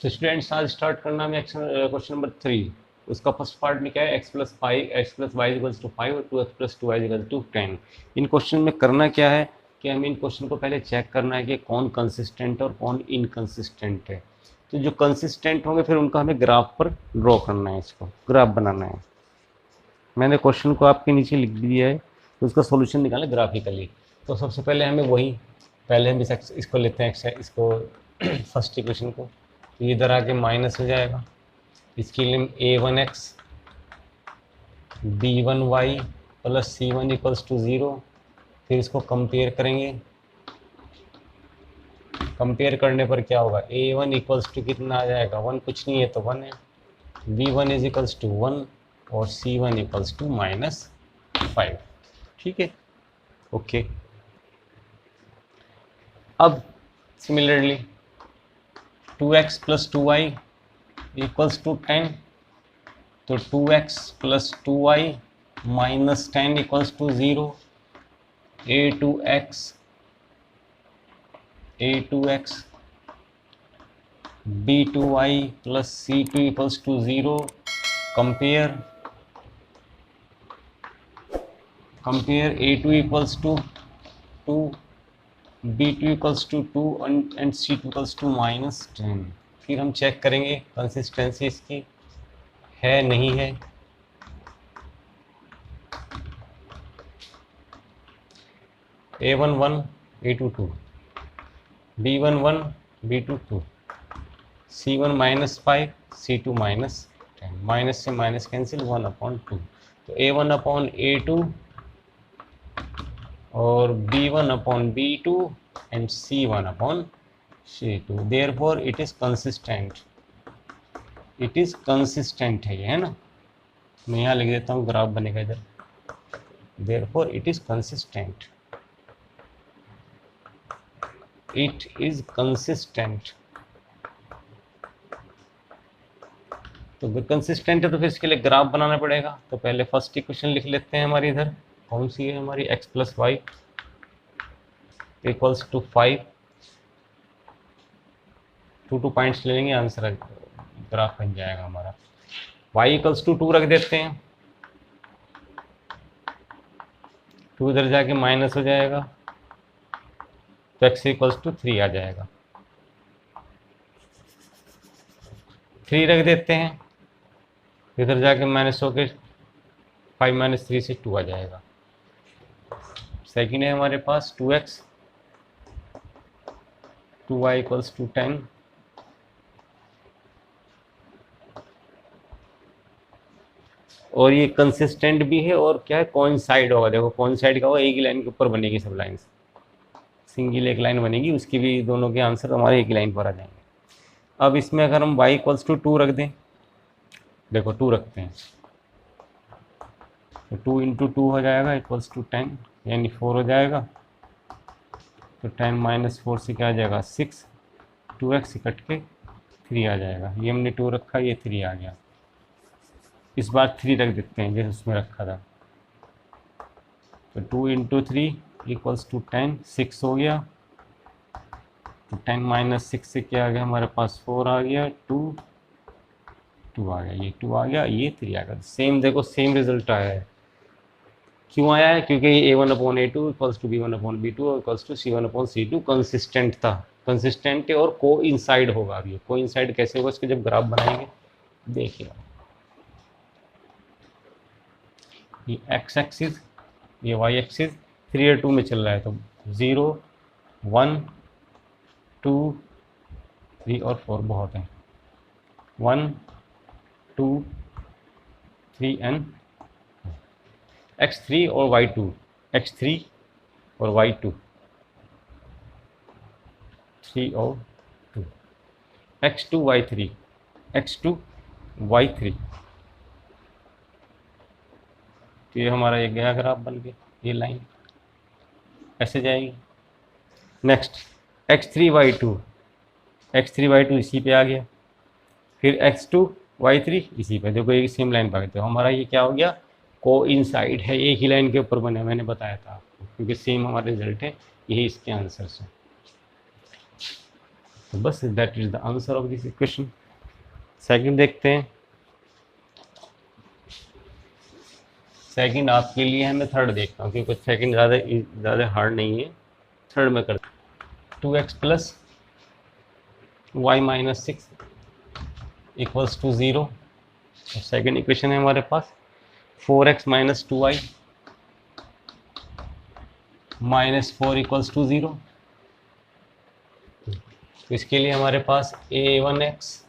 तो स्टूडेंट्स आज स्टार्ट करना है क्वेश्चन नंबर 3। उसका फर्स्ट पार्ट में क्या है, x+5 और 2x+2y=10। इन क्वेश्चन में करना क्या है कि हमें इन क्वेश्चन को पहले चेक करना है कि कौन कंसिस्टेंट और कौन इनकंसिस्टेंट है। तो जो कंसिस्टेंट होंगे फिर उनका हमें ग्राफ पर ड्रॉ करना है, इसको ग्राफ बनाना है। मैंने क्वेश्चन को आपके नीचे लिख दिया है, तो उसका सोल्यूशन निकालें ग्राफिकली। तो सबसे पहले हमें वही, पहले हम इसको लेते हैं, इसको फर्स्ट इक्वेशन को। तो इधर आके माइनस हो जाएगा, इसकी limit a1x b1y plus c1 equals to 0। फिर इसको कंपेयर करेंगे, कंपेयर करने पर क्या होगा, a1 इक्वल्स टू कितना आ जाएगा, 1 कुछ नहीं है तो 1 है, b1 इज इक्वल्स टू 1 और c1 इक्वल्स टू -5। ठीक है, ओके। अब similarly 2x plus 2y equals to 10, तो 2x plus 2y minus 10 equals to 0। a2x b2y plus c2 equals to 0। Compare a2 equals to 2, b2 equals to 2 and c2 equals to -10। फिर हम check करेंगे consistency इसकी है नहीं है। a11 a22 b11 b22 c1 -5 c2 -10, minus से minus cancel, 1/2। तो a1/a2 और b1/b2 and c1/c2। Therefore it is consistent, it is consistent है ये, है ना। मैं यहाँ लिख देता हूँ, ग्राफ बनेगा इधर। Therefore it is consistent, it is consistent. तो अगर कंसिस्टेंट है तो फिर इसके लिए ग्राफ बनाना पड़ेगा। तो पहले फर्स्ट इक्वेशन लिख लेते हैं हमारी, इधर कौन सी है हमारी, x+y इक्वल्स टू 5। 2 पॉइंट्स ले लेंगे, आंसर ग्राफ बन जाएगा हमारा। y इक्वल्स टू 2 रख देते हैं, 2 इधर जाके माइनस हो जाएगा, तो x इक्वल्स टू 3 आ जाएगा। 3 रख देते हैं, इधर जाके माइनस होके 5 - 3 से 2 आ जाएगा। सेकेंड है हमारे पास 2x 2y इक्वल्स टू 10। और ये कंसिस्टेंट भी है और क्या है, कोइंसाइड होगा। देखो कोइंसाइड का होगा, एक ही लाइन के ऊपर बनेगी सब लाइन, सिंगल एक लाइन बनेगी, उसकी भी दोनों के आंसर हमारे एक ही लाइन पर आ जाएंगे। अब इसमें अगर हम y इक्वल्स टू 2 रख दें, देखो 2 रखते हैं तो 2 × 2 हो जाएगा इक्वल्स टू 10, यानी 4 हो जाएगा। तो 10 - 4 से क्या आ जाएगा 6, 2x कट के 3 आ जाएगा। ये हमने 2 रखा, ये 3 आ गया। इस बार 3 रख देते हैं जैसे उसमें रखा था। तो 2 × 3 इक्वल्स टू 10, 6 हो गया। तो 10 - 6 से क्या आ गया हमारे पास, 4 आ गया, 2 आ गया, ये 2 आ गया, ये 3 आ गया। सेम देखो, सेम रिजल्ट आया है। क्यों आया है, क्योंकि ये a1/a2 equals to b1/b2 equals to c1/c2 consistent था। कंसिस्टेंट है और कोइंसाइड होगा। अब ये कोइंसाइड कैसे होगा, इसके जब ग्राफ बनाएंगे देखिए। ये x एक्सिस, ये y एक्सिस 3 और 2 में चल रहा है, तो 0 1 2 3 और 4 बहुत है, 1 2 3 एंड x3 और y2, x3 और y2, 3 और 2, x2 y3, x2 y3। तो ये हमारा एक गया ग्राफ बन के, ये लाइन ऐसे जाएगी। नेक्स्ट x3 y2 इसी पे आ गया, फिर x2 y3 इसी पे। देखो एक सेम लाइन पर, तो हमारा ये क्या हो गया, कोइंसाइड है, एक ही लाइन के ऊपर बने, मैंने बताया था आपको, क्योंकि सेम हमारा रिजल्ट है, यही इसके आंसर से। तो बस that is the answer of this equation. Second देखते हैं। सेकंड आपके लिए है, मैं थर्ड देखता हूँ क्योंकि सेकंड ज़्यादा हार्ड नहीं है। थर्ड में करता हूँ। 2x plus Y minus 6 equals to 0। Second equation है हमारे पास 4x minus 2y minus 4 equals to 0। तो इसके लिए हमारे पास a1x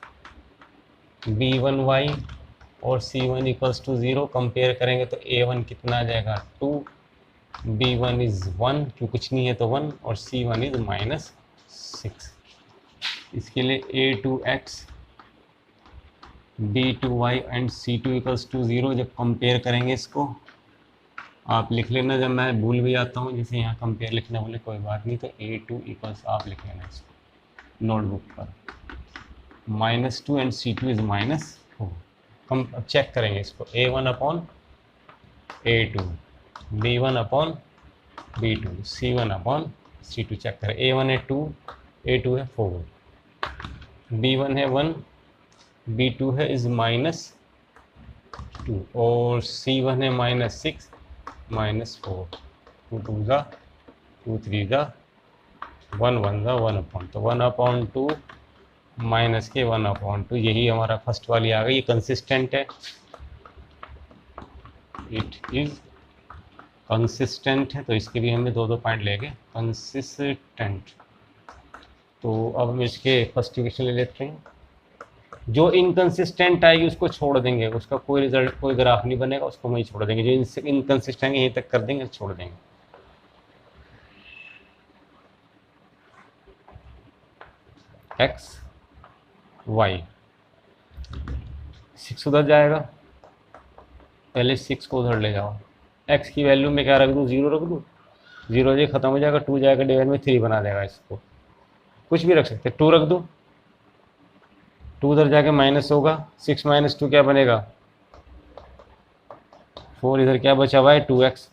b1y और c1 इक्वल्स टू 0 कंपेयर करेंगे तो a1 कितना आ जाएगा 2, b1 इज 1 क्यों कुछ नहीं है तो 1 और c1 इज माइनस 6। इसके लिए a2x b2y and c2 equals to 0 जब कंपेयर करेंगे इसको, आप लिख लेना, जब मैं भूल भी जाता हूँ जैसे यहाँ कंपेयर लिखना बोले कोई बात नहीं, तो a2 इक्वल्स आप लिख लेना इसको नोटबुक पर, -2 एंड c2 इज -4। हम अब चेक करेंगे इसको a1 upon a2, b1 upon b2, c1 upon c2। Check करें a1 है 2, a2 है 4, b1 है 1, b2 है इज -2 और c1 है -6 -4। 2 2 ज़ा 2 3 ज़ा 1 1 ज़ा 1 अपॉन, तो 1/2 माइनस के 1/2, यही हमारा फर्स्ट वाली आ गई। ये कंसिस्टेंट है, इट इज कंसिस्टेंट है, तो इसके भी हमें 2 2 पॉइंट लेंगे कंसिस्टेंट। तो अब हम इसके फर्स्ट इक्वेशन ले लेते हैं। जो इनकंसिस्टेंट आएगी उसको छोड़ देंगे, उसका कोई रिजल्ट कोई ग्राफ नहीं बनेगा, उसको वहीं छोड़ देंगे। जो इनकंसिस्टेंट यहीं तक कर देंगे, छोड़ देंगे। एक्स वाई 6 उधर जाएगा, पहले 6 को उधर ले जाओ। एक्स की वैल्यू में क्या रख दूँ, 0 रख दूँ, 0 जो खत्म हो जाएगा, 2 जाएगा डिवाइड में 3 बना देगा। इसको कुछ भी रख सकते, 2 रख दूँ, 2 उधर जाके माइनस होगा, 6 - 2 क्या बनेगा 4, इधर क्या बचा हुआ है 2x,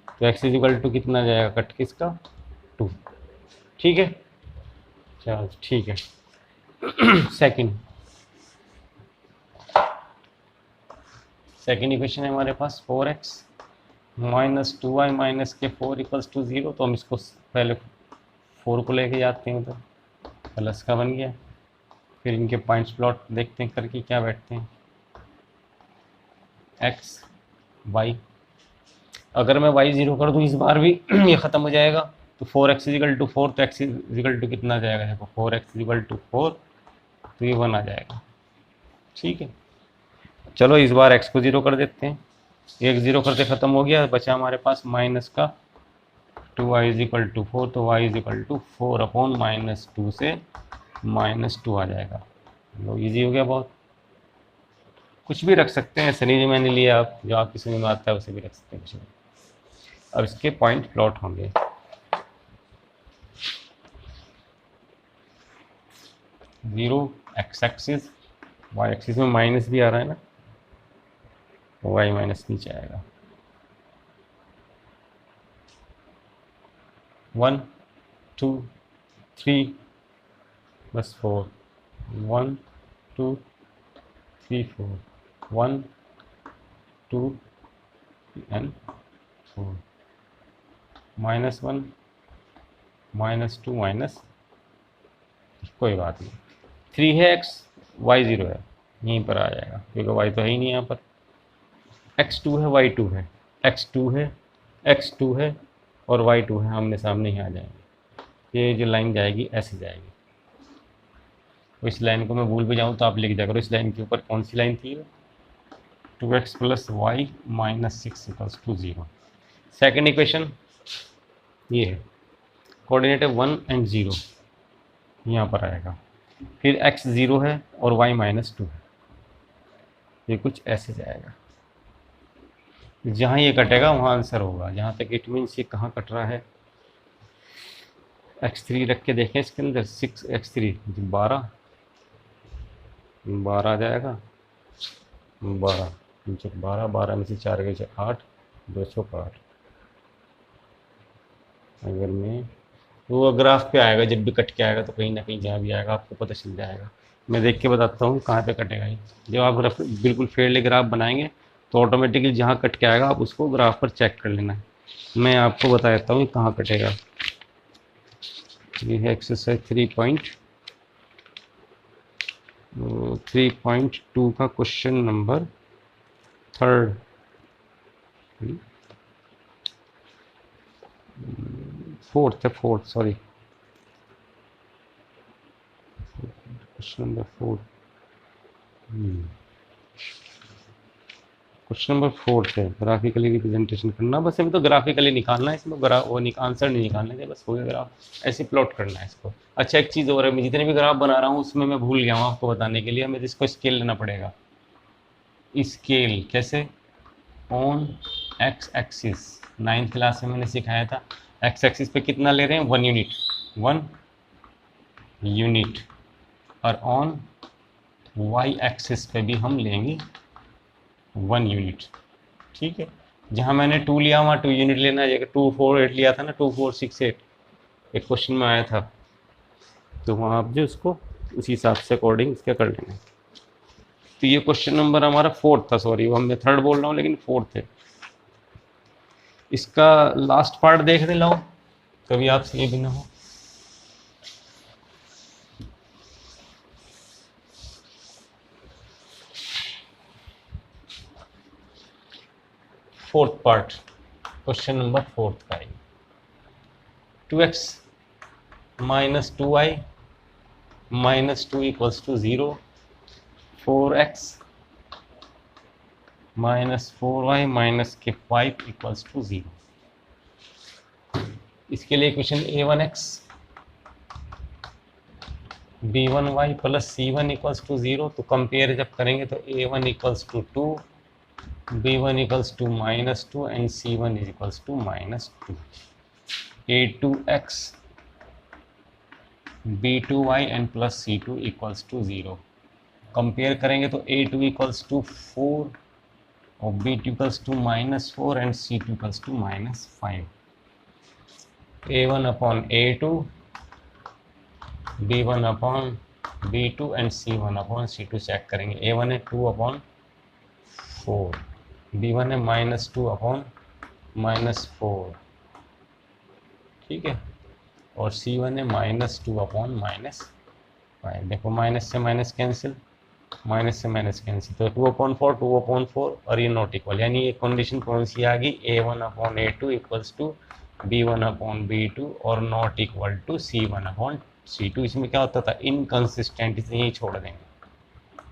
तो x इज इक्वल टू कितना जाएगा कट के इसका 2। ठीक है, चलो ठीक है। सेकंड इक्वेशन है हमारे पास 4x माइनस 2y माइनस के 4 इक्वल्स टू 0। तो हम इसको पहले 4 को लेके जाते हैं, तो प्लस का बन गया। फिर इनके पॉइंट्स प्लॉट देखते हैं करके क्या बैठते हैं। x y, अगर मैं y 0 कर दूँ इस बार भी ये ख़त्म हो जाएगा, तो 4x इजिकल टू 4, तो x इजिकल टू कितना जाएगा, देखो 4x इजिकल टू 4, तो ये 1 आ जाएगा। ठीक है, चलो इस बार x को 0 कर देते हैं। 1 0 करते ख़त्म हो गया, बचा हमारे पास माइनस का 2y इजिकल टू 4, तो y इजिकल टू 4 अपॉन -2 से -2 आ जाएगा। लो ईजी हो गया बहुत। कुछ भी रख सकते हैं, सनी जो मैंने लिया, आप जो आपकी समझ में आता है उसे भी रख सकते हैं कुछ भी। अब इसके पॉइंट प्लॉट होंगे। 0 x एक्सिस, y एक्सिस में माइनस भी आ रहा है ना, y माइनस नीचे आएगा। 1 2 3 बस 4, 1 2 3 4, 1 2 एंड 4, -1 -2 माइनस, कोई बात नहीं। 3 है x, y 0 है, यहीं पर आ जाएगा क्योंकि y तो है ही नहीं यहाँ पर। x2 है y2 है, x2 है और y2 है, आमने सामने ही आ जाएंगे। ये जो लाइन जाएगी ऐसे जाएगी। तो इस लाइन को मैं भूल भी जाऊँ तो आप लिख दिया करो, इस लाइन के ऊपर कौन सी लाइन थी, 2x plus Y minus 6 equals to 0। Second equation ये है, कोऑर्डिनेट है 1 एंड 0, यहाँ पर आएगा। फिर x 0 है और y -2 है, ये कुछ ऐसे जाएगा। जहाँ ये कटेगा वहाँ आंसर होगा। जहाँ तक इट मीन्स ये कहाँ कट रहा है, x3 रख के देखें इसके अंदर, 6x3 12 आ जाएगा, 12 नीचे 12, 12 में से 4 गए 8, 2 8। अगर मैं तो वो ग्राफ पे आएगा, जब भी कट के आएगा तो कहीं ना कहीं जहाँ भी आएगा आपको पता चल जाएगा। मैं देख के बताता हूँ कहाँ पे कटेगा ये। जब आप बिल्कुल फेयरली ग्राफ बनाएंगे तो ऑटोमेटिकली जहाँ कट के आएगा आप उसको ग्राफ पर चेक कर लेना है। मैं आपको बता देता हूँ कहाँ कटेगा। ये है एक्सरसाइज 3.2 का question number 3 4 sorry, question number 4, question number 4 है ग्राफिकली रिप्रेजेंटेशन करना। बस अभी तो ग्राफिकली निकालना है, इसमें आंसर नहीं निकालने थे, बस हो गया ग्राफ ऐसे प्लॉट करना है इसको। अच्छा एक चीज़ और है, मैं जितने भी ग्राफ बना रहा हूँ उसमें मैं भूल गया हूँ आपको बताने के लिए, हमें इसको स्केल लेना पड़ेगा। स्केल कैसे? On x axis, 9th class में मैंने सिखाया था। एक्स एक्सिस पे कितना ले रहे हैं? 1 यूनिट, 1 यूनिट। और ऑन वाई एक्सिस पे भी हम लेंगे 1 यूनिट। ठीक है, जहाँ मैंने 2 लिया वहाँ 2 यूनिट लेना है। 2 4 8 लिया था ना, 2 4 6 8 एक क्वेश्चन में आया था, तो वहाँ आप जो उसको उसी हिसाब से अकॉर्डिंग इसका कर लेना। तो ये क्वेश्चन नंबर हमारा 4 था, सॉरी वो मैं 3rd बोल रहा हूँ लेकिन 4 है। इसका लास्ट पार्ट देख ले लो, कभी आपसे ये भी ना हो। फोर्थ पार्ट, क्वेश्चन नंबर 4 का है। 2x minus 2y minus 2 equals to 0, 4x minus 4y minus के 5 इक्वल्स टू 0। इसके लिए equation a1x b1y plus c1 equals to 0। तो कंपेयर जब करेंगे तो a1 equals to 2, b1 equals to minus 2 and c1 is equals to minus 2। a2x b2y and plus c2 equals to 0। Compare करेंगे तो a2 equals to 4 और b2 equals to minus 4 and c2 equals to minus 5। a1 upon a2, b1 upon b2 and c1 upon c2 check करेंगे। a1 है 2 upon 4, b1 है minus 2 upon minus 4, ठीक है, और c1 है माइनस 2 अपॉन माइनस 5। देखो minus से minus cancel, minus से माइनस कैंसिल, तो 2/4 2/4 और ये नॉट इक्वल, यानी ये कंडीशन कौन सी आ गई? a1 upon a2 equals to b1 upon b2 और not equal to c1 upon c2। इसमें क्या होता था? इनकंसिस्टेंट, इसे यही छोड़ देंगे,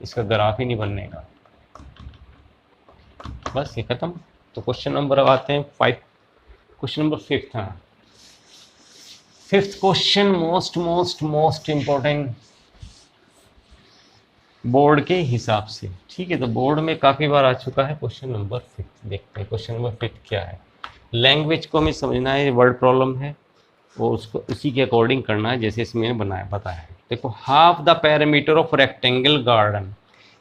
इसका ग्राफ ही नहीं बनने का, बस ये खत्म। तो क्वेश्चन नंबर अब आते हैं 5, क्वेश्चन नंबर 5 था। 5th question most important board के हिसाब से, ठीक है। तो बोर्ड में काफ़ी बार आ चुका है क्वेश्चन नंबर 5। देखते हैं क्वेश्चन नंबर 5 क्या है। लैंग्वेज को हमें समझना है, वर्ड प्रॉब्लम है और उसको उसी के अकॉर्डिंग करना है जैसे इसमें बताया है। देखो, half the parameter of rectangle garden,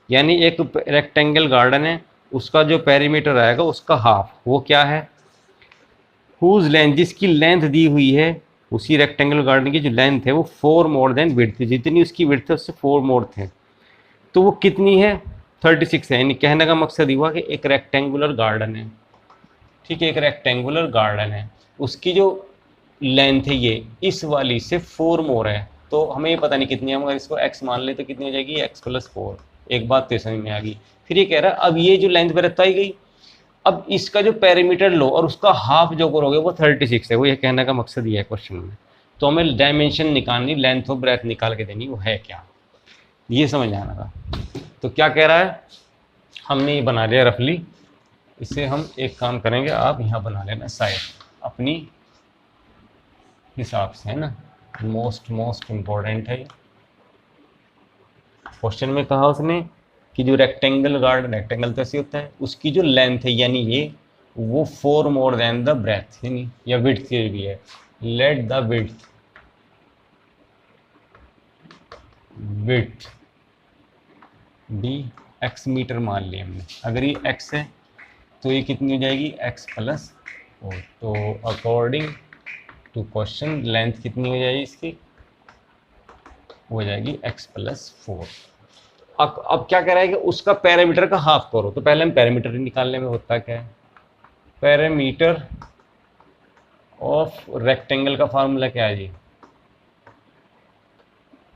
यानी एक रेक्टेंगल गार्डन है, उसका जो पैरामीटर आएगा उसका हाफ, वो क्या है? हुज लेंथ, जिसकी लेंथ दी हुई है, उसी रेक्टेंगल गार्डन की जो लेंथ है वो 4 मोर देन विड्थ, जितनी उसकी विड्थ है उससे 4 मोर थे, तो वो कितनी है? 36 है। यानी कहने का मकसद ये हुआ कि एक रेक्टेंगुलर गार्डन है, ठीक है, एक रेक्टेंगुलर गार्डन है, उसकी जो लेंथ है ये इस वाली से 4 मोर है, तो हमें ये पता नहीं कितनी है, मगर इसको x मान ले तो कितनी हो जाएगी? x plus 4। एक बात तो समझ में आ गई। फिर ये कह रहा है अब ये जो लेंथ बताई गई, अब इसका जो पैरामीटर लो और उसका हाफ जो करोगे वो 36 है। वो ये कहने का मकसद ये है क्वेश्चन में। तो हमें डायमेंशन निकालनी, लेंथ और ब्रेथ निकाल के देनी, वो है क्या, ये समझ आना था। तो क्या कह रहा है, हमने ये बना लिया रफली, इसे हम एक काम करेंगे, आप यहाँ बना लेना साइड अपनी हिसाब से, है ना। मोस्ट इम्पोर्टेंट है। क्वेश्चन में कहा उसने कि जो रेक्टेंगल गार्डन, रेक्टेंगल तो ऐसे होता है, उसकी जो लेंथ है यानी ये, वो 4 मोर देन द ब्रेथ, यानी या विड्थ भी है। Let the width b x metre मान लिया हमने। अगर ये x है तो ये कितनी हो जाएगी? x plus 4। तो अकॉर्डिंग टू क्वेश्चन लेंथ कितनी हो जाएगी इसकी, हो जाएगी x+4। अब क्या कह रहा है कि उसका पैरामीटर का हाफ करो, तो पहले हम पैरामीटर निकालने में होता क्या है, पैरामीटर ऑफ रेक्टेंगल का फार्मूला क्या है जी,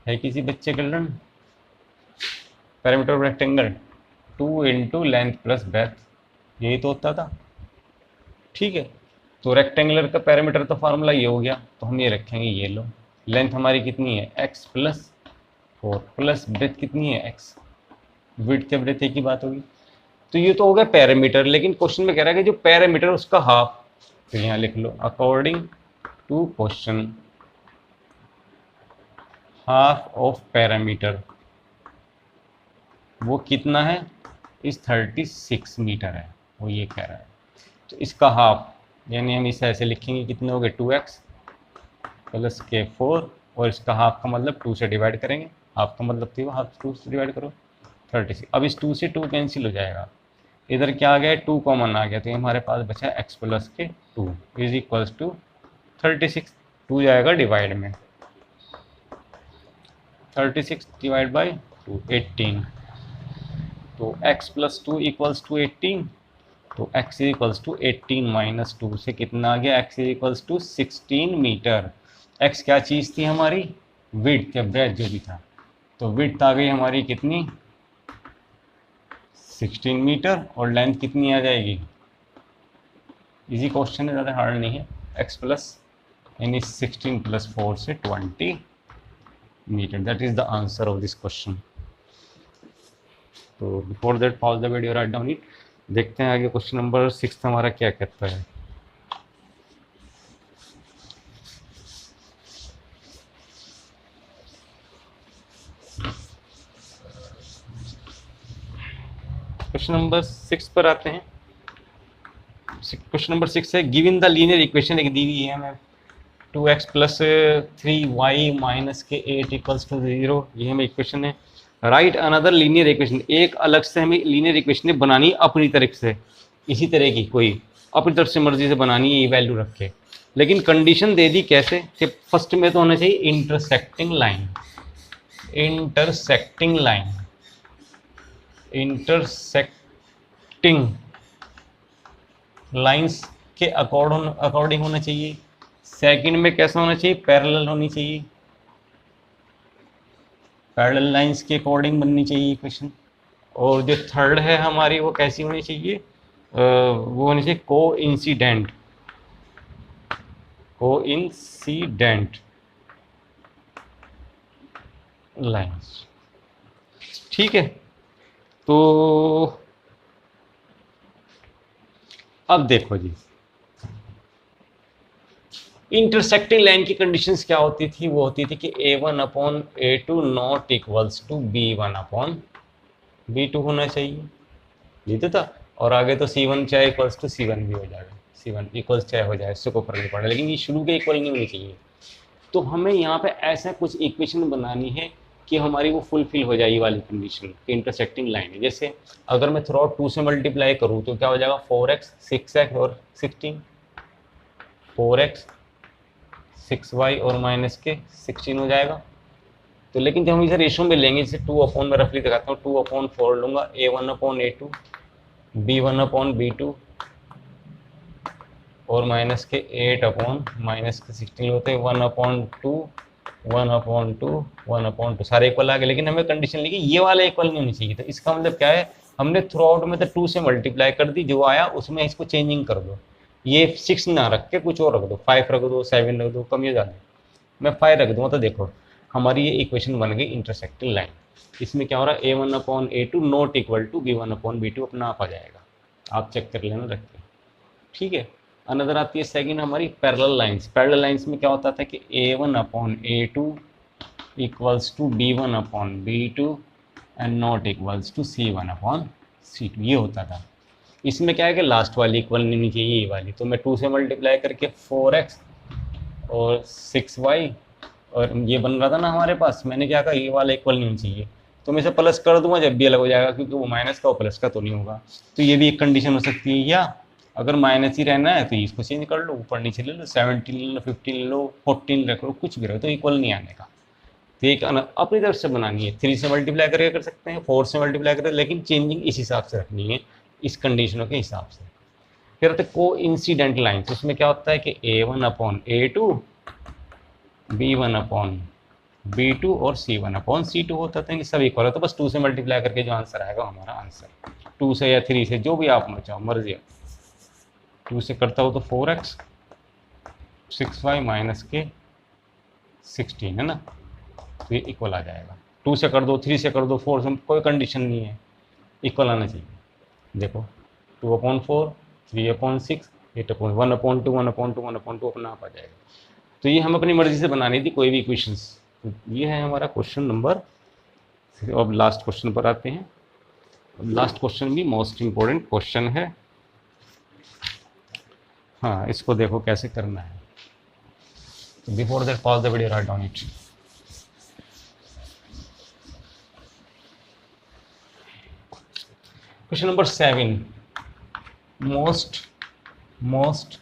है किसी बच्चे के learn, parameter of rectangle 2 into length plus breadth, यही तो होता था। ठीक है, तो रेक्टेंगुलर का पैरामीटर तो फार्मूला ये हो गया, तो हम ये रखेंगे, ये लो लेंथ हमारी कितनी है x+4 प्लस ब्रेथ कितनी है x, विड्थ के ब्रेथ एक ही बात होगी। तो ये तो हो गया पैरामीटर, लेकिन क्वेश्चन में कह रहा है कि जो पैरामीटर उसका हाफ, तो यहाँ लिख लो according to question half of parameter वो कितना है, इस 36 मीटर है, वो ये कह रहा है। तो इसका हाफ यानी हम इसे ऐसे लिखेंगे, कितने हो गए 2x प्लस k4, और इसका हाफ का मतलब 2 से डिवाइड करेंगे, हाफ का मतलब थी वो, हाफ 2 से डिवाइड करो 36। अब इस 2 से 2 कैंसिल हो जाएगा, इधर क्या आ गया 2 कॉमन आ गया, तो हमारे पास बचा x प्लस के 2 इज इक्वल्स टू 36। 2 जाएगा डिवाइड में, 36 डिवाइड बाई 2 18, तो x प्लस 2 इक्वल्स टू 18, तो x इक्वल्स टू 18 माइनस 2 से कितना आ गया, x equals to 16 metre. x क्या चीज़ थी हमारी, विड्थ या ब्रेथ जो भी था, तो विड्थ आ गई हमारी कितनी 16 मीटर, और लेंथ कितनी आ जाएगी, इजी क्वेश्चन है, ज़्यादा हार्ड नहीं है, x प्लस यानी 16 प्लस 4 से 20 metre, that is the answer of this question. तो before that pause the video, write down it. देखते हैं आगे क्वेश्चन नंबर 6 हमारा क्या कहता है। क्वेश्चन नंबर 6 पर आते हैं। क्वेश्चन नंबर 6 है, गिवन द लीनियर इक्वेशन, एक दी हुई है हमें 2x प्लस 3y माइनस के 8 इक्वल्स टू 0, ये हमें इक्वेशन है। राइट अनदर लीनियर इक्वेशन, एक अलग से हमें लीनियर इक्वेशन बनानी अपनी तरफ से, इसी तरह की कोई अपनी तरफ से मर्जी से बनानी है, ये वैल्यू रख के, लेकिन कंडीशन दे दी कैसे कि फर्स्ट में तो होना चाहिए intersecting line, intersecting line, intersecting lines के अकॉर्डिंग होना चाहिए। सेकंड में कैसा होना चाहिए, पैरेलल होनी चाहिए, पैरेलल लाइंस के अकॉर्डिंग बननी चाहिए इक्वेशन। और जो थर्ड है हमारी वो कैसी होनी चाहिए, वो होनी चाहिए कोइंसिडेंट, कोइंसिडेंट लाइंस। ठीक है, तो अब देखो जी, इंटरसेक्टिंग लाइन की कंडीशंस क्या होती थी, वो होती थी कि a1/a2 not equals to b1/b2 होना चाहिए, ये तो था। और आगे तो c1 चाहे इक्वल्स टू c1 भी हो जाएगा, c1 इक्वल्स चाहे हो जाए, इससे कोई फर्क नहीं पड़ा, लेकिन ये शुरू के इक्वल नहीं होनी चाहिए। तो हमें यहाँ पे ऐसा कुछ इक्वेशन बनानी है कि हमारी वो फुलफिल हो जाए ये वाली कंडीशन कि इंटरसेक्टिंग लाइन है। जैसे अगर मैं थ्रू आउट 2 से मल्टीप्लाई करूँ तो क्या हो जाएगा, 4x 6x और 16, 4x 6y और माइनस के 16 हो जाएगा। तो लेकिन जब हम इसे रेशो में लेंगे, जैसे 2 में रफली दिखाता हूँ, 2/4 लूँगा, a1/a2 b1/b2 और माइनस के 8/-16 होते हैं 1/2 1/2 1/2, सारे इक्वल आ गए। लेकिन हमें कंडीशन लिखी ये वाला इक्वल नहीं होनी चाहिए। तो इसका मतलब क्या है, हमने थ्रू आउट में तो 2 से मल्टीप्लाई कर दी, जो आया उसमें इसको चेंजिंग कर दो, ये 6 ना रख के कुछ और रख दो, 5 रख दो, 7 रख दो, कम या ज़्यादा, मैं 5 रख दूँगा। तो देखो हमारी ये इक्वेशन बन गई इंटरसेक्टिंग लाइन। इसमें क्या हो रहा है, a1/a2 not equal to b1/b2 अपना आप आ जाएगा, आप चेक कर लेना रख के। ठीक है, अनदर आती है सेकंड हमारी पैरेलल लाइंस। पैरेलल लाइंस में क्या होता था कि a1/a2 equals to b1/b2 and not equals to c1/c2, ये होता था। इसमें क्या है कि लास्ट वाली इक्वल नहीं होनी चाहिए, ये वाली। तो मैं 2 से मल्टीप्लाई करके 4x और 6y, और ये बन रहा था ना हमारे पास, मैंने क्या कहा ये वाला इक्वल नहीं होना चाहिए, तो मैं इसे प्लस कर दूंगा जब भी अलग हो जाएगा, क्योंकि वो माइनस का और प्लस का तो नहीं होगा। तो ये भी एक कंडीशन हो सकती है, या अगर माइनस ही रहना है तो इसको चेंज कर लो, ऊपर नीचे ले लो, 17 ले लो, 15 ले लो, 14 रख लो, कुछ भी रखो, तो इक्वल नहीं आने का। तो एक अपनी तरफ से बनानी है, 3 से मल्टीप्लाई करके कर सकते हैं, 4 से मल्टीप्लाई करके, लेकिन चेंजिंग इस हिसाब से रखनी है, इस कंडीशनों के हिसाब से। फिर होते को इंसिडेंट लाइन, उसमें क्या होता है कि A1 upon A2, B1 upon B2 और C1 अपॉन C2 होता है, कि सब इक्वल है, तो बस 2 से मल्टीप्लाई करके जो आंसर आएगा हमारा आंसर, 2 से या 3 से, जो भी आप चाहो मर्जी है। 2 से करता हो तो 4x 6y माइनस के 16 है ना, तो ये इक्वल आ जाएगा। 2 से कर दो, 3 से कर दो, 4 से, कोई कंडीशन नहीं है, इक्वल आना चाहिए। देखो 2/4, 3/6, 8/1, 1/2, 1/2, 1/2 अपना आप आ जाएगा। तो ये हम अपनी मर्जी से बनानी थी कोई भी इक्वेशंस। तो ये है हमारा क्वेश्चन नंबर। अब लास्ट क्वेश्चन पर आते हैं। लास्ट क्वेश्चन भी मोस्ट इंपॉर्टेंट क्वेश्चन है। हाँ, इसको देखो कैसे करना है। तो before that pause the video, write down it. Question number 7, most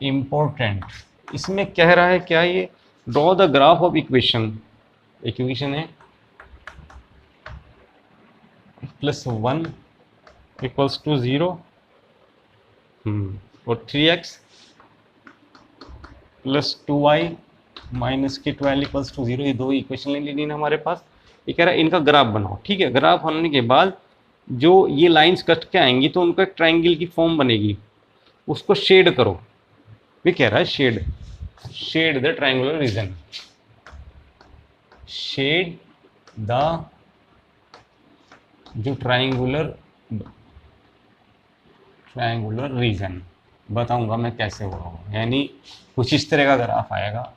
important. इसमें कह रहा है क्या, ये draw the graph of equation. Equation है +1 इक्वल्स टू 0 और 3x प्लस 2y माइनस के 12 इक्वल्स टू 0, ये दो इक्वेशन ले लेनी है हमारे पास। ये कह रहा है इनका ग्राफ बनाओ। ठीक है, ग्राफ बनाने के बाद जो ये लाइंस कट के आएंगी तो उनका एक ट्राइंगल की फॉर्म बनेगी, उसको शेड करो। ये कह रहा है shade the triangular region, shade the जो ट्राइंगुलर रीजन, बताऊंगा मैं कैसे होगा। यानी कुछ इस तरह का ग्राफ आएगा,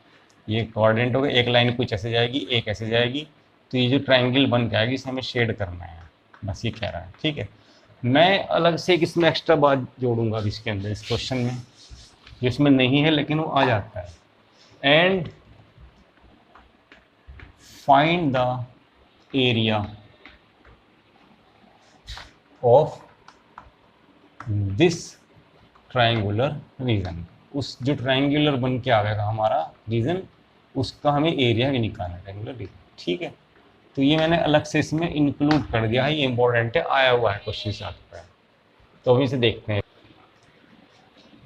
ये कोऑर्डिनेट होगा, एक लाइन कुछ ऐसे जाएगी, एक ऐसे जाएगी, तो ये जो ट्राइंगल बन के आएगी इसे हमें शेड करना है, बस ये कह रहा है। ठीक है, मैं अलग से एक इसमें एक्स्ट्रा बात जोड़ूंगा इसके अंदर, इस क्वेश्चन में, जो इसमें नहीं है लेकिन वो आ जाता है। And find the area of this triangular region. उस जो ट्राइंगुलर बन के आएगा हमारा रीजन, उसका हमें एरिया भी निकालना है, ट्राइंगुलर रीजन। ठीक है, तो ये मैंने अलग से इसमें इंक्लूड कर दिया है, ये इंपॉर्टेंट है, आया हुआ है क्वेश्चन से आता है। तो अभी इसे देखते हैं।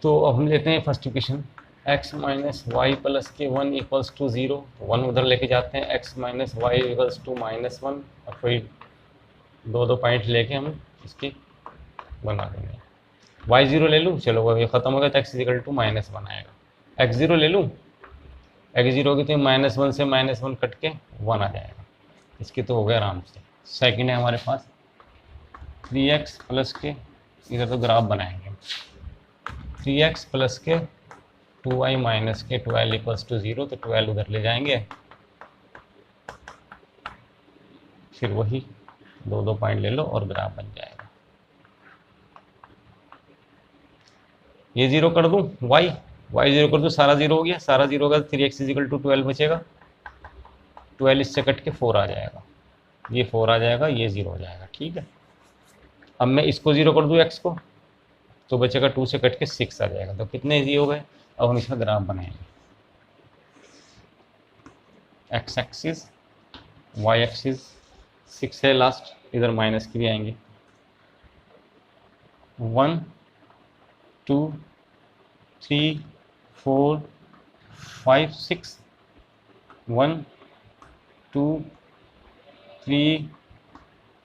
तो अब हम लेते हैं first equation, x minus y plus के 1 इक्वल्स टू 0, 1 उधर लेके जाते हैं, x minus y equals to -1, और फिर दो पॉइंट लेके हम इसकी बना देंगे। y0 ले लूँ, चलो अब ये खत्म हो गया, तो x इक्वल टू -1 आएगा। x0 ले लूँ, x0 की तो -1 से -1 कट के 1 आ जाएगा, इसकी तो हो गया आराम से। सेकंड है हमारे पास 3x प्लस के, इधर तो ग्राफ बनाएंगे, 3x प्लस के 2y माइनस के 12 इक्वल्स टू 0, तो 12 उधर ले जाएंगे, फिर वही दो पॉइंट ले लो और ग्राफ बन जाएगा। ये 0 कर दूं, y 0 कर दूं, सारा 0 हो गया, सारा 0 होगा, 3x इक्वल टू 12 बचेगा, 12 इससे कट के 4 आ जाएगा, ये 4 आ जाएगा, ये 0 हो जाएगा। ठीक है, अब मैं इसको 0 कर दूं x को, तो बचेगा 2 से कट के 6 आ जाएगा। तो कितने इजी हो गए। अब हम इसका ग्राफ बनाएंगे, x एक्सिस, y एक्सिस 6 है लास्ट, इधर माइनस के भी आएंगे, 1 2 3 4 5 6, 1 2 3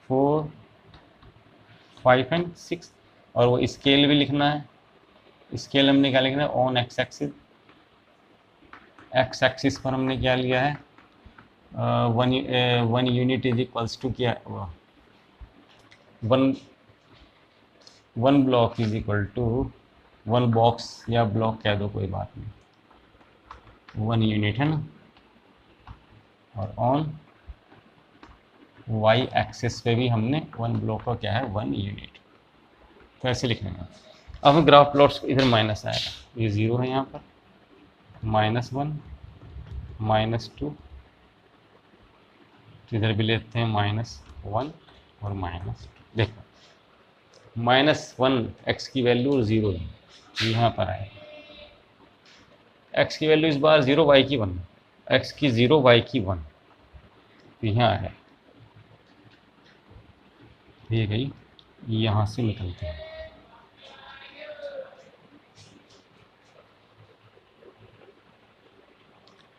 4 5 एंड 6, और वो स्केल भी लिखना है। स्केल हमने क्या लिखना है, on x axis, x axis पर हमने क्या लिया है, 1 यूनिट इज इक्वल्स टू क्या, 1 block is equal to 1 box, या ब्लॉक कह दो कोई बात नहीं, 1 यूनिट है ना। और ऑन वाई एक्सिस पे भी हमने 1 ब्लॉक का क्या है, 1 यूनिट, तो ऐसे लिखना है। अब हम ग्राफ प्लॉट्स, इधर माइनस आएगा, ये 0 है यहाँ पर, -1 -2, तो इधर भी लेते हैं -1 और -2। देखो -1 x की वैल्यू और 0 यहाँ पर आएगा। x की वैल्यू इस बार 0, y की 1, x की 0, y की 1, तो यहाँ है ये गई, यहाँ से निकलते हैं।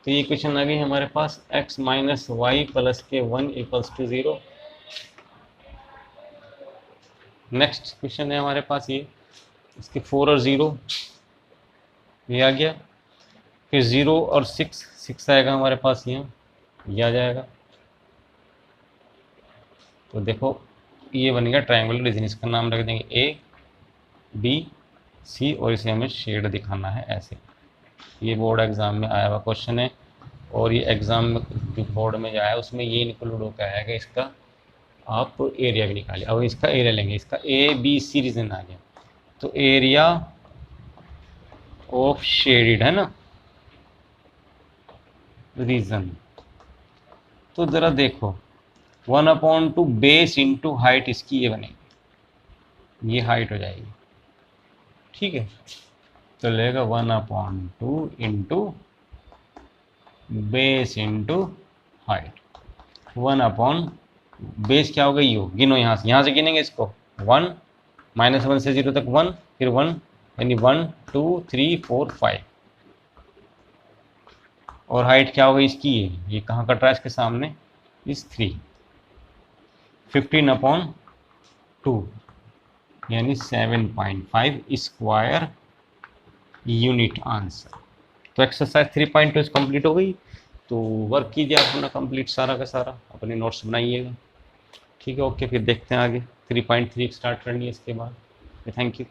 तो ये क्वेश्चन आ गई हमारे पास x माइनस वाई प्लस के 1 इक्वल्स टू 0। नेक्स्ट क्वेश्चन है हमारे पास ये, इसके 4 और 0 ये आ गया, फिर 0 और 6 आएगा हमारे पास यहाँ, ये आ जाएगा। तो देखो ये बनेगा ट्रायंगुलर रीजन, इसका नाम रख देंगे ए बी सी, और इसे हमें शेड दिखाना है ऐसे। ये बोर्ड एग्ज़ाम में आया हुआ क्वेश्चन है, और ये एग्ज़ाम में जो बोर्ड में जो आया उसमें ये इंक्लूड होकर आएगा, इसका आप एरिया भी निकालिए। अब इसका एरिया लेंगे, इसका ए बी सी रीजन आ गया, तो एरिया ऑफ शेडेड है ना रीजन। तो ज़रा देखो 1/2 बेस इंटू हाइट इसकी ये बनेगी, ये हाइट हो जाएगी, ठीक है। तो लेगा 1/2 into base into height. 1 base क्या होगा, यो गिनो यहाँ से गिनेंगे इसको 1, -1 से 0 तक 1, फिर 1 यानी 1 2 3 4 5, और हाइट क्या होगा इसकी, ये कहाँ कट रहा है इसके सामने, इस 3, 15/2 यानी 7.5 स्क्वायर यूनिट आंसर। तो एक्सरसाइज 3.2 कंप्लीट हो गई। तो वर्क कीजिए आप अपना कंप्लीट सारा का सारा, अपने नोट्स बनाइएगा, ठीक है। ओके, फिर देखते हैं आगे 3.3 स्टार्ट करनी है इसके बाद। Thank you.